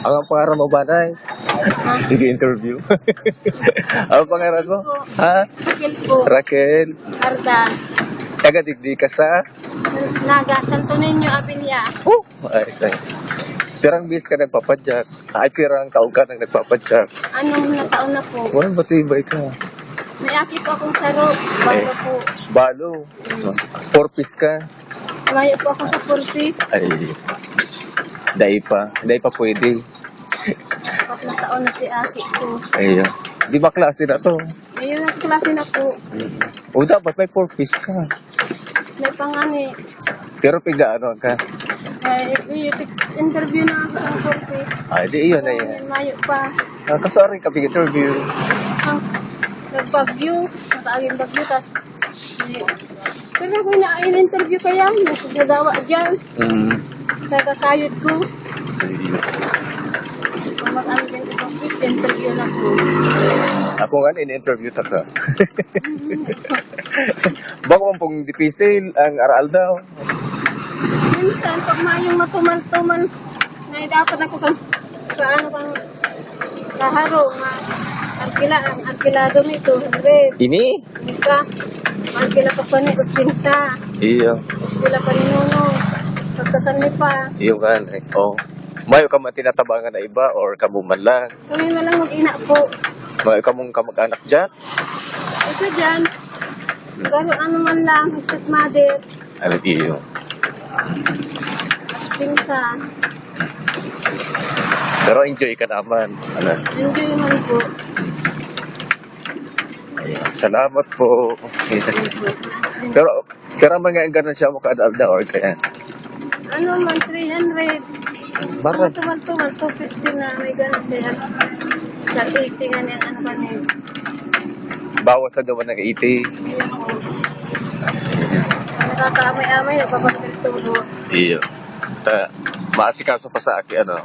Ang pangalan mo ba, Nay? Ha? Nag-interview. Ang pangalan mo? Ha? Sakil po. Raquel. Arda. Taga-digdi ka sa? Naga. Santo Niño, Abilia. Oh! Ayos ay. Pirang bis ka nagpapadyak. Ay, pirang taon ka nang nagpapadyak. Anong nataon na po? Walang batibay ka. May aki po akong saro. Bago po. Balo. 4-piece ka. Mayo po ako sa pulpi. Ay. Dahil pa pwede. 4 na taon na si aki ko. Ay, di ba klase na to? Ayun ang klase na po. O dapat may 4-piece ka. May pangani. Pero pigaano ka? Ay, interview na ako ng pulpi. Ay, di iyon na yan. Ayun, mayo pa. Kasari ka pig-interview. Ang nagbagyo. Nakaaging bagyo. Pero kung na-interview kaya, nagagawa dyan. Nagkakayod ko. Kung mag-ano dyan sa pulpi, interview na po. Ako nga in-interview ta ka. Bako ang pong dipisil ang aral daw. Minsan, pag mayong matumal-tumal, na dapat ako kang kaharo nga ang arkilado nito, red. Ini? Ika, arkila pa pa ni 80. Iyo. Arkila pa ni Nuno. Pagkasan ni pa. Iyo nga. Oh. Mayo ka man tinatabangan na iba or kamuman lang. Kami malang mag-ina po. Mayo ka mong kamag-anak dyan. Ito dyan. Pero ano man lang, higit mother, Ano iyo? pinsan. Pero enjoy ka naman. Ano? Enjoy man po. Salamat po. pero mga ganon siya mo ka-adalda or kaya. Ano man, 300. Mara. Ano tumal-tumal, 250 na may ganun kaya. Sa 80 nga niya, ano ka niya. Bawas sa gawa ng 80. Yun po. Nakakaamay-amay, nagpapagkakitulo. Iyo. Maasikaso pa sa akin, ano.